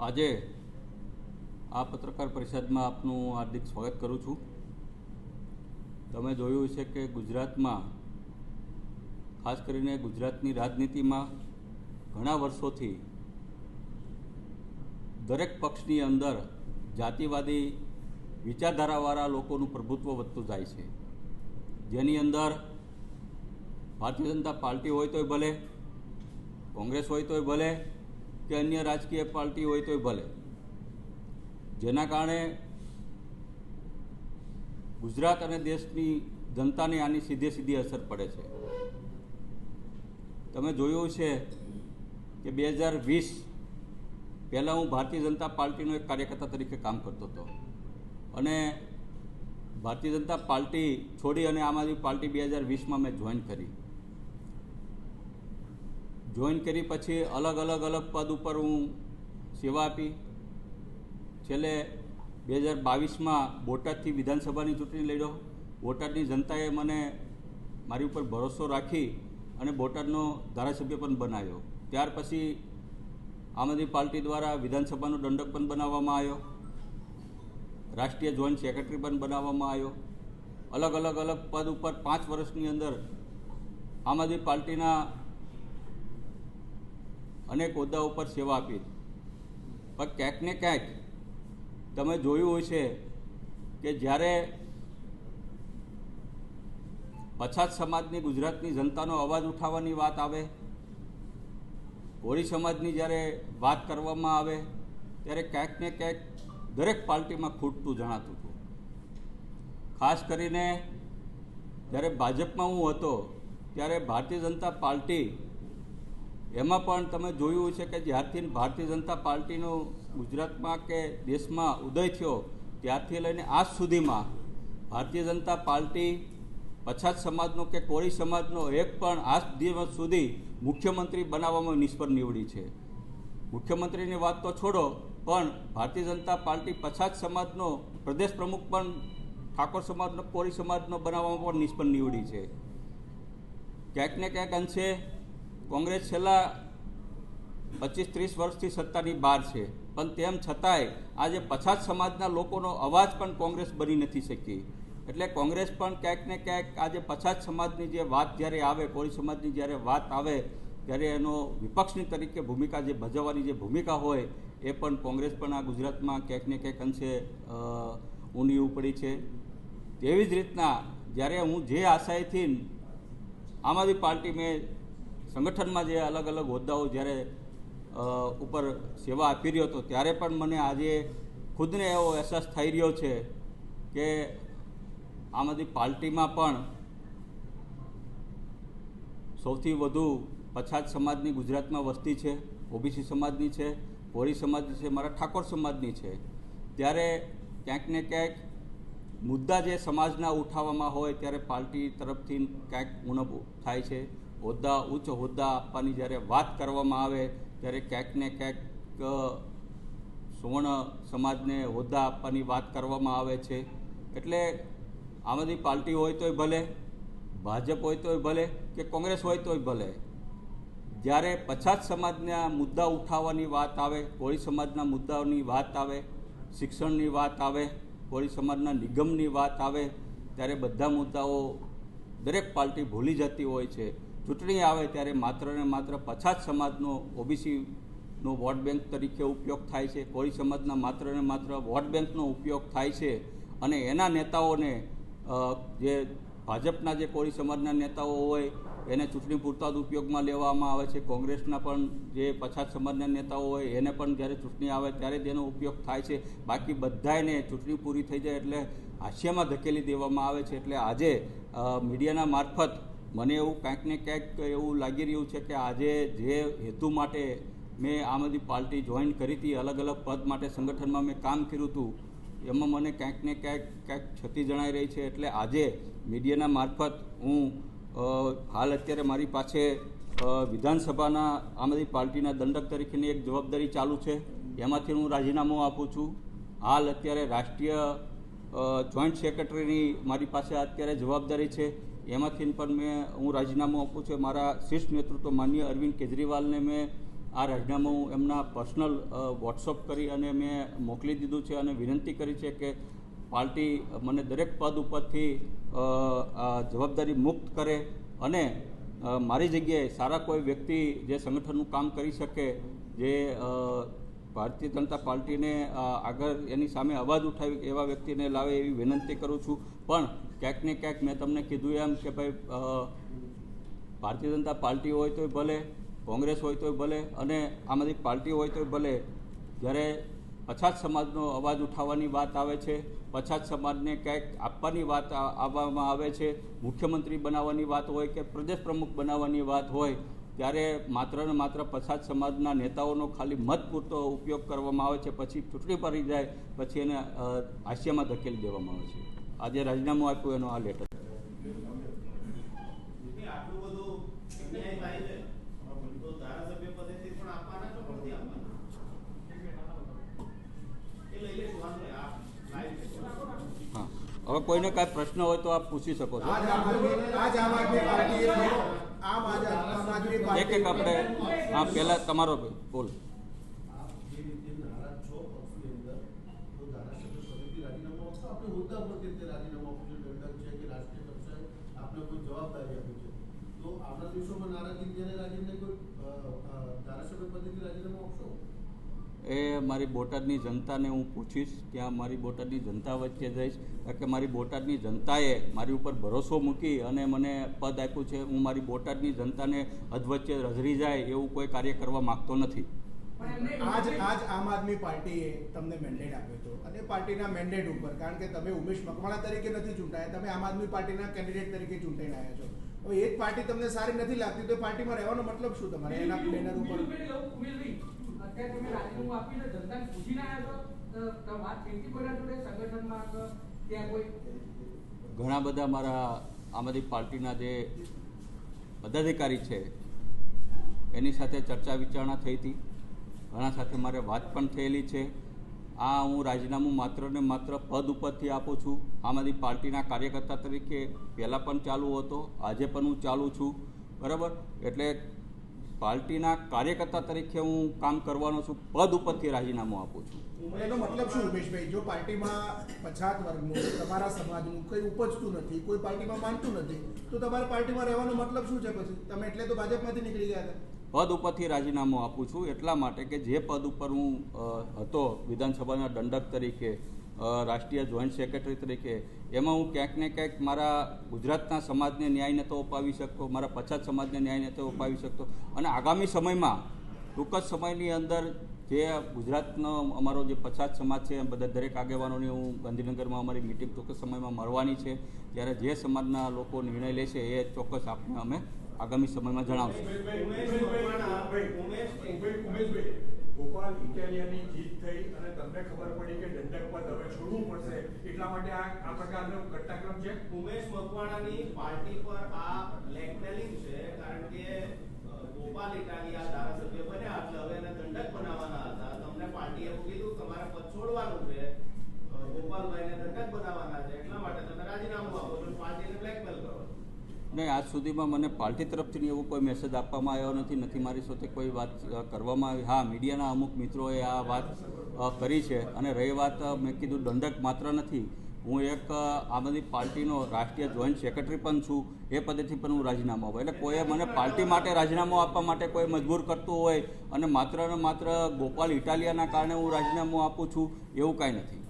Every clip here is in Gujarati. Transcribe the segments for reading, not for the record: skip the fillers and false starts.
આજે આ પત્રકાર પરિષદમાં આપનું હાર્દિક સ્વાગત કરું છું। તમે જોયું છે કે ગુજરાતમાં ખાસ કરીને ગુજરાતની રાજનીતિમાં ઘણા વર્ષોથી દરેક પક્ષની અંદર જાતિવાદી વિચારધારાવાળા લોકોનું પ્રભુત્વ વધતું જાય છે, જેની અંદર ભારતીય જનતા પાર્ટી હોય તોય ભલે, કોંગ્રેસ હોય તોય ભલે કે અન્ય રાજકીય પાર્ટી હોય તોય ભલે, જેના કારણે ગુજરાત અને દેશની જનતાને આની સીધી અસર પડે છે। તમે જોયું છે કે 2020 પહેલાં હું ભારતીય જનતા પાર્ટીનો એક કાર્યકર્તા તરીકે કામ કરતો હતો અને ભારતીય જનતા પાર્ટી છોડી અને આમ આદમી પાર્ટી 2020માં મેં જોઈન કરી પછી અલગ પદ ઉપર હું સેવા આપી। છેલ્લે 2022માં બોટાદથી વિધાનસભાની ચૂંટણી લડ્યો। બોટાદની જનતાએ મને મારી ઉપર ભરોસો રાખી અને બોટાદનો ધારાસભ્ય પણ બનાવ્યો। ત્યાર પછી આમ આદમી પાર્ટી દ્વારા વિધાનસભાનો દંડક પણ બનાવવામાં આવ્યો, રાષ્ટ્રીય જોઈન્ટ સેક્રેટરી પણ બનાવવામાં આવ્યો। અલગ પદ ઉપર 5 વર્ષની અંદર આમ આદમી પાર્ટીના અનેક હોદ્દા ઉપર સેવા આપી। પણ ક્યાંક ને ક્યાંક તમે જોયું હશે કે જ્યારે પછાત સમાજની ગુજરાતની જનતાનો અવાજ ઉઠાવવાની વાત આવે, કોળી સમાજની જ્યારે વાત કરવામાં આવે ત્યારે ક્યાંક ને ક્યાંક દરેક પાર્ટીમાં ખૂટતું જણાતું હતું। ખાસ કરીને જ્યારે ભાજપમાં હું હતો ત્યારે ભારતીય જનતા પાર્ટી એમાં પણ તમે જોયું છે કે જ્યારથી ભારતીય જનતા પાર્ટીનો ગુજરાતમાં કે દેશમાં ઉદય થયો ત્યારથી લઈને આજ સુધીમાં ભારતીય જનતા પાર્ટી પછાત સમાજનો કે કોળી સમાજનો એક પણ આજ દિવસ સુધી મુખ્યમંત્રી બનાવવામાં નિષ્ફળ નીવડી છે। મુખ્યમંત્રીની વાત તો છોડો, પણ ભારતીય જનતા પાર્ટી પછાત સમાજનો પ્રદેશ પ્રમુખ પણ ઠાકોર સમાજનો, કોળી સમાજનો બનાવવામાં પણ નિષ્ફળ નીવડી છે। ક્યાંક ને ક્યાંક અંશે કોંગ્રેસ છેલ્લા 25-30 વર્ષથી સત્તાની બહાર છે, પણ તેમ છતાંય આજે પછાત સમાજના લોકોનો અવાજ પણ કોંગ્રેસ બની નથી શકી। એટલે કોંગ્રેસ પણ ક્યાંક ને ક્યાંક આજે પછાત સમાજની જે વાત જ્યારે આવે, કોળી સમાજની જ્યારે વાત આવે ત્યારે એનો વિપક્ષની તરીકે ભૂમિકા જે ભજવવાની જે ભૂમિકા હોય એ પણ કોંગ્રેસ પણ આ ગુજરાતમાં ક્યાંક ને ક્યાંક અંશે ઊંડી ઉપડી છે। તેવી જ રીતના જ્યારે હું જે આશાએથી આમ આદમી પાર્ટી મેં સંગઠનમાં જે અલગ હોદ્દાઓ જ્યારે ઉપર સેવા આપી રહ્યો હતો ત્યારે પણ મને આજે ખુદને એવો અહેસાસ થઈ રહ્યો છે કે આમ આદમી પાર્ટીમાં પણ સૌથી વધુ પછાત સમાજની ગુજરાતમાં વસ્તી છે, ઓબીસી સમાજની છે, કોળી સમાજની છે, મારા ઠાકોર સમાજની છે। ત્યારે ક્યાંક ને ક્યાંક મુદ્દા જે સમાજના ઉઠાવવામાં હોય ત્યારે પાર્ટી તરફથી ક્યાંક ઉણપ થાય છે। ઉચ્ચ હોદ્દા આપવાની જ્યારે વાત કરવામાં આવે ત્યારે ક્યાંક ને ક્યાંક સુવર્ણ સમાજને હોદ્દા આપવાની વાત કરવામાં આવે છે। એટલે આમ આદમી પાર્ટી હોય તોય ભલે, ભાજપ હોય તોય ભલે કે કોંગ્રેસ હોય તોય ભલે, જ્યારે પછાત સમાજના મુદ્દા ઉઠાવવાની વાત આવે, કોળી સમાજના મુદ્દાઓની વાત આવે, શિક્ષણની વાત આવે, કોળી સમાજના નિગમની વાત આવે ત્યારે બધા મુદ્દાઓ દરેક પાર્ટી ભૂલી જતી હોય છે। ચૂંટણી આવે ત્યારે માત્ર ને માત્ર પછાત સમાજનો, ઓબીસીનો વોટ બેંક તરીકે ઉપયોગ થાય છે, કોળી સમાજના માત્ર ને માત્ર વોટ બેંકનો ઉપયોગ થાય છે અને એના નેતાઓને જે ભાજપના જે કોળી સમાજના નેતાઓ હોય એને ચૂંટણી પૂરતા જ ઉપયોગમાં લેવામાં આવે છે। કોંગ્રેસના પણ જે પછાત સમાજના નેતાઓ હોય એને પણ જ્યારે ચૂંટણી આવે ત્યારે જ એનો ઉપયોગ થાય છે, બાકી બધાને ચૂંટણી પૂરી થઈ જાય એટલે હાસ્યમાં ધકેલી દેવામાં આવે છે। એટલે આજે મીડિયાના મારફત મને એવું ક્યાંક ને ક્યાંક એવું લાગી રહ્યું છે કે આજે જે હેતુ માટે મેં આમ આદમી પાર્ટી જોઈન કરી હતી, અલગ પદ માટે સંગઠનમાં મેં કામ કર્યું હતું, એમાં મને ક્યાંક ને ક્યાંક ક્ષતિ જણાઈ રહી છે। એટલે આજે મીડિયાના મારફત હું હાલ અત્યારે મારી પાસે વિધાનસભાના આમ આદમી પાર્ટીના દંડક તરીકેની એક જવાબદારી ચાલુ છે, એમાંથી હું રાજીનામું આપું છું। હાલ અત્યારે રાષ્ટ્રીય જોઈન્ટ સેક્રેટરીની મારી પાસે અત્યારે જવાબદારી છે, એમાંથી પણ હું રાજીનામું આપું છું। મારા શીર્ષ નેતૃત્વ માનનીય અરવિંદ કેજરીવાલને મેં આ રાજીનામું એમના પર્સનલ વોટ્સઅપ કરી અને મેં મોકલી દીધું છે અને વિનંતી કરી છે કે પાર્ટી મને દરેક પદ ઉપરથી જવાબદારી મુક્ત કરે અને મારી જગ્યાએ સારા કોઈ વ્યક્તિ જે સંગઠનનું કામ કરી શકે, જે ભારતીય જનતા પાર્ટીને આગળ એની સામે અવાજ ઉઠાવી એવા વ્યક્તિને લાવે એવી વિનંતી કરું છું. પણ ક્યાંક ને ક્યાંક મેં તમને કીધું એમ કે ભાઈ ભારતીય જનતા પાર્ટી હોય તોય ભલે, કોંગ્રેસ હોય તોય ભલે અને આમ આદમી પાર્ટી હોય તોય ભલે, જ્યારે પછાત સમાજનો અવાજ ઉઠાવવાની વાત આવે છે, પછાત સમાજને ક્યાંક આપવાની વાત આવવામાં આવે છે, મુખ્યમંત્રી બનાવવાની વાત હોય કે પ્રદેશ પ્રમુખ બનાવવાની વાત હોય, ત્યારે માત્ર ને માત્ર પછાત સમાજના નેતાઓનો ખાલી મત પૂરતો ઉપયોગ કરવામાં આવે છે. પછી ચૂંટણી પડી જાય પછી એને હાસ્યમાં ધકેલી દેવામાં આવે છે. આજે રાજીનામું આપ્યું એનો આ લેટર. હા, હવે કોઈને કાંઈ પ્રશ્ન હોય તો આપ પૂછી શકો છો. એક એક આપણે હા પહેલાં તમારો બોલ. એ મારી બોટાદની જનતાને હું પૂછીશ, ત્યાં મારી બોટાદની જનતા વચ્ચે જઈશ, કારણ કે મારી બોટાદની જનતાએ મારી ઉપર ભરોસો મૂકી અને મને પદ આપ્યું છે. હું મારી બોટાદની જનતાને અધવચ્ચે રઝળી જાય એવું કોઈ કાર્ય કરવા માગતો નથી. આજ આમ આદમી પાર્ટીએ તમને મેન્ડેટ આપ્યો હતો અને પાર્ટીના મેન્ડેટ ઉપર, કારણ કે તમે ઉમેશ મકવાણા તરીકે નથી ચૂંટાયા, તમે આમ આદમી પાર્ટીના કેન્ડિડેટ તરીકે ચૂંટાઈને આવ્યા છો. હવે એક પાર્ટી તમને સારી નથી લાગતી તો પાર્ટીમાં રહેવાનો મતલબ શું તમારે? એના બેનર ઉપર અત્યારે તમે રાજીનામું આપીને જનતાને પૂછીને આવ્યા છો, વાત થઈ કોઈના જોડે સંગઠનમાં ત્યાં કોઈ? ઘણા બધા મારા આમ આદમી પાર્ટીના જે પદાધિકારી છે એની સાથે ચર્ચા વિચારણા થઈ હતી, ઘણા સાથે મારે વાત પણ થયેલી છે. આ હું રાજીનામું માત્ર ને માત્ર પદ ઉપરથી આપું છું. આમ આદમી પાર્ટીના કાર્યકર્તા તરીકે પહેલાં પણ ચાલુ હતો, આજે પણ હું ચાલુ છું, બરાબર. એટલે પાર્ટીના કાર્યકર્તા તરીકે હું કામ કરવાનો છું, પદ ઉપરથી રાજીનામું આપું છું. એનો મતલબ શું ઉમેશભાઈ? જો પાર્ટીમાં પછાત વર્ગનું, તમારા સમાજનું કંઈ ઉપજતું નથી, કોઈ પાર્ટીમાં માનતું નથી, તો તમારા પાર્ટીમાં રહેવાનો મતલબ શું છે પછી? તમે એટલે તો ભાજપમાંથી નીકળી ગયા હતા. પદ ઉપરથી રાજીનામું આપું છું એટલા માટે કે જે પદ ઉપર હું હતો વિધાનસભાના દંડક તરીકે, રાષ્ટ્રીય જોઈન્ટ સેક્રેટરી તરીકે, એમાં હું ક્યાંક ને ક્યાંક મારા ગુજરાતના સમાજને ન્યાય નહોતો અપાવી શકતો, મારા પછાત સમાજને ન્યાય નહોતો અપાવી શકતો. અને આગામી સમયમાં ટૂંક જ સમયની અંદર જે ગુજરાતનો અમારો જે પછાત સમાજ છે બધા દરેક આગેવાનોની હું ગાંધીનગરમાં અમારી મિટિંગ ટૂંક સમયમાં મળવાની છે, ત્યારે જે સમાજના લોકો નિર્ણય લેશે એ ચોક્કસ આપને અમે આગામી સમયમાં જણાવશું. ગોપાલ ઇટાલિયાની જીત થઈ અને તમને ખબર પડી કે દંડક પદ હવે છોડવું પડશે, એટલા માટે આ પ્રકારનો ઘટનાક્રમ છે. ઉમેશ મકવાણાની પાર્ટી પર આ બ્લેકમેલિંગ છે, કારણ કે ગોપાલ ઇટાલિયા ધારાસભ્ય બન્યા એટલે હવે એને દંડક બનાવવાના હતા. તમને પાર્ટીએ એવું કીધું તમારે પદ છોડવાનું છે, ગોપાલભાઈને દંડક બનાવવાના છે, એટલા માટે તમે રાજીનામું આપો છો, પાર્ટીને બ્લેકમેલ કરો. નહીં, આજ સુધીમાં મને પાર્ટી તરફથી એવો કોઈ મેસેજ આપવામાં આવ્યો નથી મારી સાથે કોઈ વાત કરવામાં આવી. હા, મીડિયાના અમુક મિત્રોએ આ વાત કરી છે. અને રહી વાત, મેં કીધું દંડક માત્ર નથી, હું એક આમ આદમી પાર્ટીનો રાષ્ટ્રીય જોઈન્ટ સેક્રેટરી પણ છું, એ પદેથી પણ હું રાજીનામું આપું. એટલે કોઈએ મને પાર્ટી માટે રાજીનામું આપવા માટે કોઈ મજબૂર કરતું હોય અને માત્ર ને માત્ર ગોપાલ ઇટાલિયાના કારણે હું રાજીનામું આપું છું એવું કાંઈ નથી.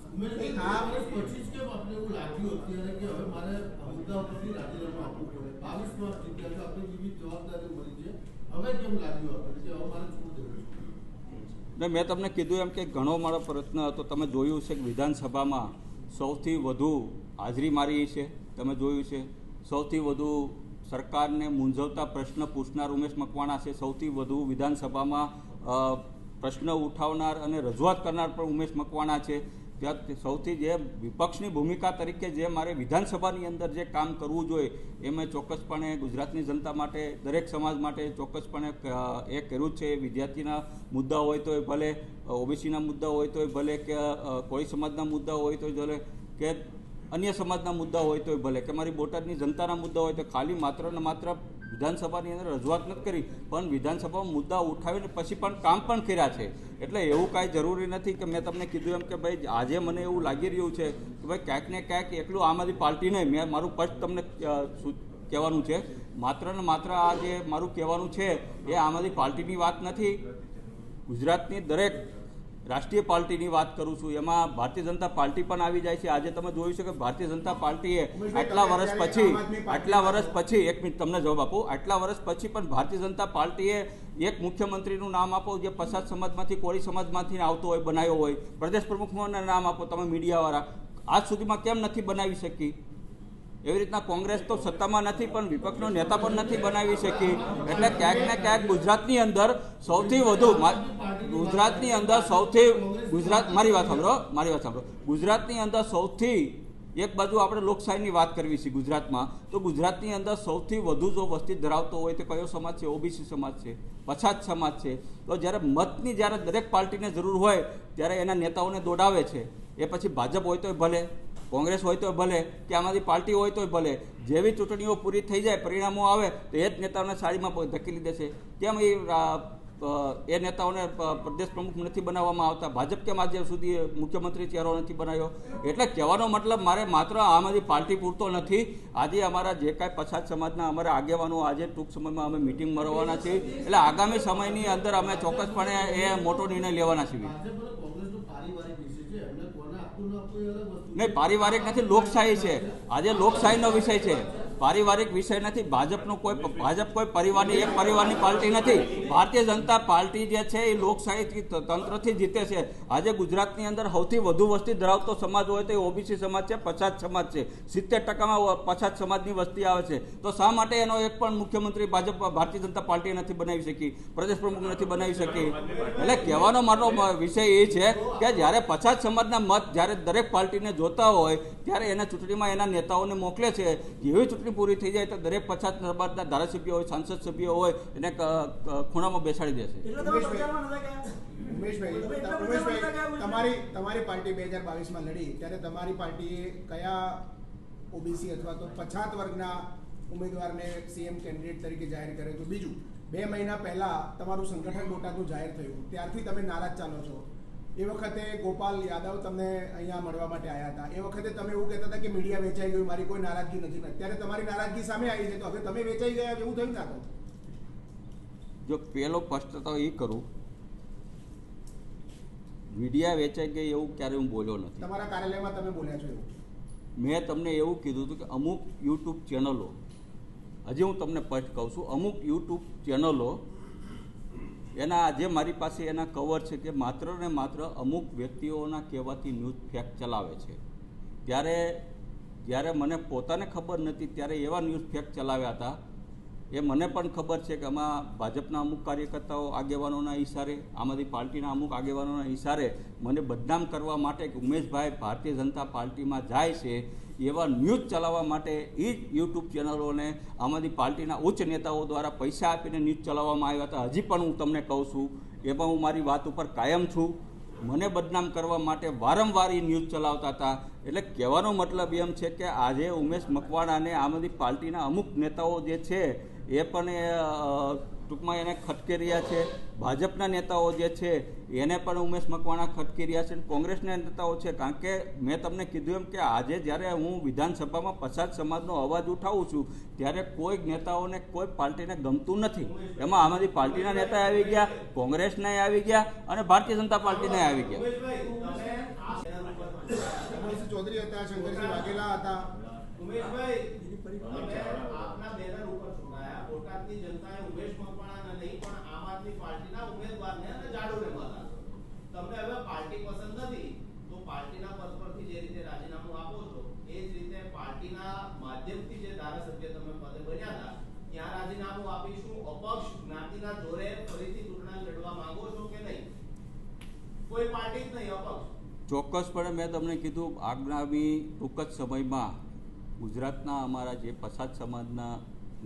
મેં તમને કીધું એમ કે ઘણો મારો પ્રયત્ન હતો. તમે જોયું છે કે વિધાનસભામાં સૌથી વધુ હાજરી મારી છે, તમે જોયું છે સૌથી વધુ સરકારને મૂંઝવતા પ્રશ્ન પૂછનાર ઉમેશ મકવાણા છે, સૌથી વધુ વિધાનસભામાં પ્રશ્ન ઉઠાવનાર અને રજૂઆત કરનાર પણ ઉમેશ મકવાણા છે. ત્યાં સૌથી જે વિપક્ષની ભૂમિકા તરીકે જે મારે વિધાનસભાની અંદર જે કામ કરવું જોઈએ એ મેં ચોક્કસપણે ગુજરાતની જનતા માટે, દરેક સમાજ માટે ચોક્કસપણે એ કર્યું છે. વિદ્યાર્થીના મુદ્દા હોય તોય ભલે, ઓબીસીના મુદ્દા હોય તોય ભલે, કે કોળી સમાજના મુદ્દા હોય તોય ભલે, કે અન્ય સમાજના મુદ્દા હોય તોય ભલે, કે મારી બોટાદની જનતાના મુદ્દા હોય તો ખાલી માત્ર ને માત્ર વિધાનસભાની અંદર રજૂઆત નથી કરી, પણ વિધાનસભામાં મુદ્દા ઉઠાવીને પછી પણ કામ પણ કર્યા છે. એટલે એવું કાંઈ જરૂરી નથી કે મેં તમને કીધું એમ કે ભાઈ આજે મને એવું લાગી રહ્યું છે કે ભાઈ ક્યાંક ને ક્યાંક એકલું આમ આદમી પાર્ટી નહીં, મેં મારું સ્પષ્ટ તમને કહેવાનું છે, માત્ર ને માત્ર આ જે મારું કહેવાનું છે એ આમ આદમી પાર્ટીની વાત નથી, ગુજરાતની દરેક રાષ્ટ્રીય પાર્ટીની વાત કરું છું. એમાં ભારતીય જનતા પાર્ટી પણ આવી જાય છે. આજે તમે જોયું છે કે ભારતીય જનતા પાર્ટીએ આટલા વર્ષ પછી એક મિનિટ તમને જવાબ આપું, આટલા વર્ષ પછી પણ ભારતીય જનતા પાર્ટીએ એક મુખ્યમંત્રીનું નામ આપો જે પછાત સમાજમાંથી કોળી સમાજમાંથી આવતો હોય, બનાવ્યો હોય, પ્રદેશ પ્રમુખનું નામ આપો તમે મીડિયાવાળા, આજ સુધીમાં કેમ નથી બનાવી શકી? એવી રીતના કોંગ્રેસ તો સત્તામાં નથી પણ વિપક્ષનો નેતા પણ નથી બનાવી શકી. એટલે ક્યાંક ને ક્યાંક ગુજરાતની અંદર સૌથી વધુ મારી વાત સાંભળો, ગુજરાતની અંદર સૌથી એક બાજુ આપણે લોકશાહીની વાત કરવી છે ગુજરાતમાં, તો ગુજરાતની અંદર સૌથી વધુ જો વસ્તી ધરાવતો હોય તો કયો સમાજ છે? ઓબીસી સમાજ છે, પછાત સમાજ છે. તો જ્યારે મતની જ્યારે દરેક પાર્ટીને જરૂર હોય ત્યારે એના નેતાઓને દોડાવે છે. એ પછી ભાજપ હોય તોય ભલે, કોંગ્રેસ હોય તો ભલે કે આમાંથી પાર્ટી હોય તોય ભલે, જેવી ચૂંટણીઓ પૂરી થઈ જાય, પરિણામો આવે તો એ જ નેતાઓને સાડીમાં ધકેલી દેશે. કેમ એ નેતાઓને પ્રદેશ પ્રમુખ નથી બનાવવામાં આવતા? ભાજપ કેમ આજે સુધી મુખ્યમંત્રી ચહેરો નથી બનાવ્યો? એટલે કહેવાનો મતલબ મારે માત્ર આમ આદમી પાર્ટી પૂરતો નથી, આજે અમારા જે કાંઈ પછાત સમાજના અમારા આગેવાનો આજે ટૂંક સમયમાં અમે મિટિંગ મળવાના છીએ. એટલે આગામી સમયની અંદર અમે ચોક્કસપણે એ મોટો નિર્ણય લેવાના છીએ. નહીં, પારિવારિક નથી, લોકશાહી છે. આજે લોકશાહીનો વિષય છે, પારિવારિક વિષય નથી. ભાજપ કોઈ પરિવારની એક પરિવારની પાર્ટી નથી. ભારતીય જનતા પાર્ટી જે છે એ લોકશાહી તંત્રથી જીતે છે. આજે ગુજરાતની અંદર સૌથી વધુ વસ્તી ધરાવતો સમાજ હોય તો એ ઓબીસી સમાજ છે, પછાત સમાજ છે. 70% પછાત સમાજની વસ્તી આવે છે. તો શા માટે એનો એક પણ મુખ્યમંત્રી ભારતીય જનતા પાર્ટી નથી બનાવી શકી, પ્રદેશ પ્રમુખ નથી બનાવી શકી? એટલે કહેવાનો મારો વિષય એ છે કે જ્યારે પછાત સમાજના મત જ્યારે દરેક પાર્ટીને જોતા હોય ત્યારે એના ચૂંટણીમાં એના નેતાઓને મોકલે છે. જેવી ચૂંટણી પૂરી થઈ જાય તો દરેક પછાત સમાજના ધારાસભ્યો હોય, સાંસદ સભ્યો હોય એને ખૂણામાં બેસાડી દેશે. ઉમેશભાઈ, તમારી પાર્ટી 2022માં લડી ત્યારે તમારી પાર્ટીએ કયા ઓબીસી અથવા તો પછાત વર્ગના ઉમેદવારને સીએમ કેન્ડિડેટ તરીકે જાહેર કર્યો હતો? બીજું, 2 મહિના પહેલા તમારું સંગઠન બોટાદનું જાહેર થયું, ત્યારથી તમે નારાજ ચાલો છો. એ વખતે ગોપાલ યાદવ તમને અહીંયા મળવા માટે આવ્યા હતા. એ વખતે તમે એવું કહેતા હતા કે મીડિયા વેચાઈ ગયું, મારી કોઈ નારાજગી નથી. અત્યારે તમારી નારાજગી સામે આવી છે, તો હવે તમે વેચાઈ ગયા એવું થયું ના? જો પેલો પ્રશ્ન તો એ કરું, મીડિયા વેચાઈ ગઈ એવું ક્યારે હું બોલ્યો નથી. તમારા કાર્યાલયમાં તમે બોલ્યા છો એવું? મેં તમને એવું કીધું હતું કે અમુક યુટ્યુબ ચેનલો, હજી હું તમને સ્પષ્ટ કહું છું, અમુક યુટ્યુબ ચેનલો એના આજે મારી પાસે એના કવર છે કે માત્ર ને માત્ર અમુક વ્યક્તિઓના કહેવાથી ન્યૂઝ ફેક ચલાવે છે. જ્યારે મને પોતાને ખબર નથી ત્યારે એવા ન્યૂઝ ફેક ચલાવ્યા હતા. એ મને પણ ખબર છે કે આમાં ભાજપના અમુક કાર્યકર્તાઓ આગેવાનોના ઇશારે, આમ આદમી પાર્ટીના અમુક આગેવાનોના ઇશારે મને બદનામ કરવા માટે કે ઉમેશભાઈ ભારતીય જનતા પાર્ટીમાં જાય છે એવા ન્યૂઝ ચલાવવા માટે એ જ યુટ્યુબ ચેનલોને આમ આદમી પાર્ટીના ઉચ્ચ નેતાઓ દ્વારા પૈસા આપીને ન્યૂઝ ચલાવવામાં આવ્યા હતા. હજી પણ હું તમને કહું છું, એમાં હું મારી વાત ઉપર કાયમ છું. મને બદનામ કરવા માટે વારંવાર એ ન્યૂઝ ચલાવતા હતા. એટલે કહેવાનો મતલબ એમ છે કે આજે ઉમેશ મકવાણાને આમ આદમી પાર્ટીના અમુક નેતાઓ જે છે એ પણ ટૂંકમાં એને ખટકી રહ્યા છે. ભાજપના નેતાઓ જે છે એને પણ ઉમેશ મકવાણા ખટકી રહ્યા છે, કોંગ્રેસના નેતાઓ છે. કારણ કે મેં તમને કીધું એમ કે આજે જ્યારે હું વિધાનસભામાં પછાત સમાજનો અવાજ ઉઠાવું છું ત્યારે કોઈ નેતાઓને કોઈ પાર્ટીને ગમતું નથી. એમાં આમ આદમી પાર્ટીના નેતા આવી ગયા, કોંગ્રેસના આવી ગયા અને ભારતીય જનતા પાર્ટીના આવી ગયા. ચૌધરી હતા, શંકરસિંહ વાઘેલા હતા. ઉમેશભાઈ, આપના બેનર ઉપર ચૂંટાયા, બોટાદની જનતાએ ઉમેશ મકવાણાને નહીં પણ આમ આદમી પાર્ટીના ઉમેદવારને અને જાડુને મત આપ્યો. તમને હવે પાર્ટી પસંદ નથી તો પાર્ટીના પદ પરથી જે રીતે રાજીનામું આપો છો એ જ રીતે પાર્ટીના માધ્યમથી જે ધારાસભ્ય તમે પદે બન્યા હતા ત્યાં રાજીનામું આપીશું. અપક્ષ જ્ઞાતિના જોરે ફરીથી ચૂંટણી લડવા માંગો છો કે નહીં? કોઈ પાર્ટી જ નહીં, અપક્ષ. ચોક્કસપણે મેં તમને કીધું આગામી ટૂંક જ સમયમાં ગુજરાતના અમારા જે પછાત સમાજના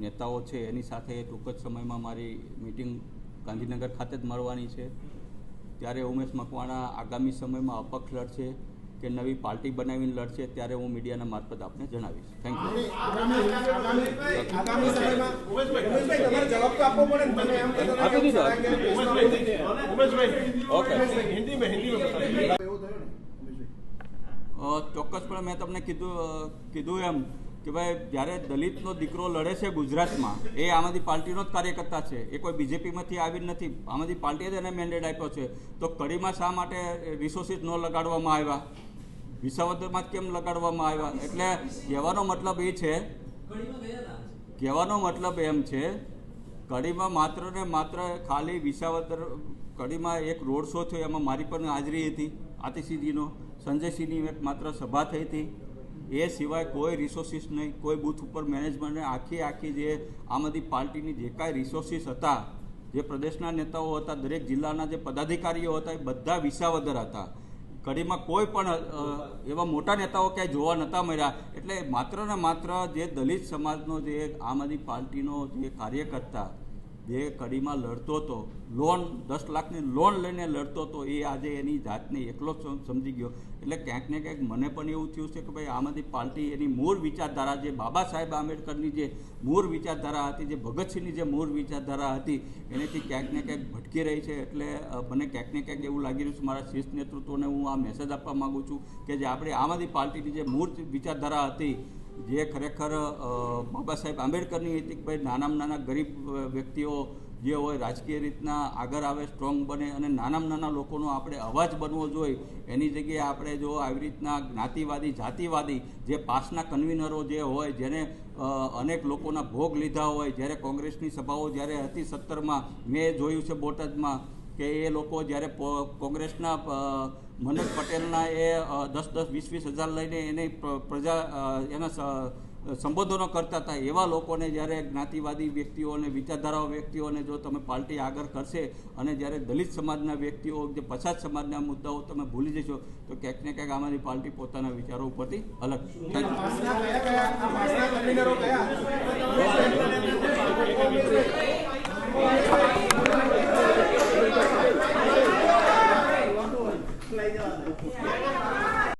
નેતાઓ છે એની સાથે ટૂંક જ સમયમાં મારી મિટિંગ ગાંધીનગર ખાતે જ મળવાની છે. ત્યારે ઉમેશ મકવાણા આગામી સમયમાં અપક્ષ લડશે. કે નવી પાર્ટી બનાવીને લડશે ત્યારે હું મીડિયાના મારફત આપને જણાવીશ. Thank you. આગામી સમયમાં ઉમેશભાઈ તમારે જવાબ તો આપવો પડે ને. તમે એમ કહેતા હતા આપી દીધો. ઓકે. એવું થયું ને ઉમેશભાઈ? ચોક્કસપણે મેં તમને કીધું એમ કે ભાઈ જ્યારે દલિતનો દીકરો લડે છે ગુજરાતમાં, એ આમ આદમી પાર્ટીનો જ કાર્યકર્તા છે, એ કોઈ બીજેપીમાંથી આવી નથી. આમ આદમી પાર્ટીએ જ એને મેન્ડેટ આપ્યો છે. તો કડીમાં શા માટે રિસોર્સિસ ન લગાડવામાં આવ્યા, વિસાવદરમાં જ કેમ લગાડવામાં આવ્યા? એટલે કહેવાનો મતલબ એમ છે કડીમાં માત્ર ને માત્ર ખાલી વિસાવદર કડીમાં એક રોડ શો થયો, એમાં મારી પણ હાજરી હતી, આતિશીજીનો, સંજયસિંહની એક માત્ર સભા થઈ હતી. એ સિવાય કોઈ રિસોર્સિસ નહીં, કોઈ બૂથ ઉપર મેનેજમેન્ટને આખી જે આમ આદમી પાર્ટીની જે કાંઈ રિસોર્સિસ હતા, જે પ્રદેશના નેતાઓ હતા, દરેક જિલ્લાના જે પદાધિકારીઓ હતા, એ બધા વિસાવદર હતા. કડીમાં કોઈ પણ એવા મોટા નેતાઓ ક્યાંય જોવા નહોતા મળ્યા. એટલે માત્ર ને માત્ર જે દલિત સમાજનો જે આમ આદમી પાર્ટીનો જે કાર્યકર્તા જે કડીમાં લડતો હતો, લોન 10 લાખની લોન લઈને લડતો હતો, એ આજે એની જાતને એકલો જ સમજી ગયો. એટલે ક્યાંક ને ક્યાંક મને પણ એવું થયું છે કે ભાઈ આમ આદમી પાર્ટી એની મૂળ વિચારધારા, જે બાબા સાહેબ આંબેડકરની જે મૂળ વિચારધારા હતી, જે ભગતસિંહની જે મૂળ વિચારધારા હતી, એનેથી ક્યાંક ને ક્યાંક ભટકી રહી છે. એટલે મને ક્યાંક ને ક્યાંક એવું લાગી રહ્યું છે, મારા શીર્ષ નેતૃત્વને હું આ મેસેજ આપવા માગું છું કે જે આપણે આમ આદમી પાર્ટીની જે મૂળ વિચારધારા હતી, જે ખરેખર બાબા સાહેબ આંબેડકરની હતી કે ભાઈ નાના ગરીબ વ્યક્તિઓ જે હોય રાજકીય રીતના આગળ આવે, સ્ટ્રોંગ બને અને નાના લોકોનો આપણે અવાજ બનવો જોઈએ. એની જગ્યાએ આપણે જો આવી રીતના જ્ઞાતિવાદી, જાતિવાદી જે પાસના કન્વીનરો જે હોય, જેને અનેક લોકોના ભોગ લીધા હોય, જ્યારે કોંગ્રેસની સભાઓ જ્યારે હતી 17માં, મેં જોયું છે બોટાદમાં કે એ લોકો જ્યારે કોંગ્રેસના મનોજ પટેલના એ 10-10, 20-20 હજાર લઈને એને એના સંબોધનો કરતા હતા, એવા લોકોને જ્યારે જ્ઞાતિવાદી વ્યક્તિઓને, વિચારધારાઓ વ્યક્તિઓને જો તમે પાર્ટી આગળ કરશે અને જ્યારે દલિત સમાજના વ્યક્તિઓ, જે પછાત સમાજના મુદ્દાઓ તમે ભૂલી જશો, તો ક્યાંક ને ક્યાંક આમાંથી પાર્ટી પોતાના વિચારો ઉપરથી અલગ. આ પાસના કન્વીનરો કયા?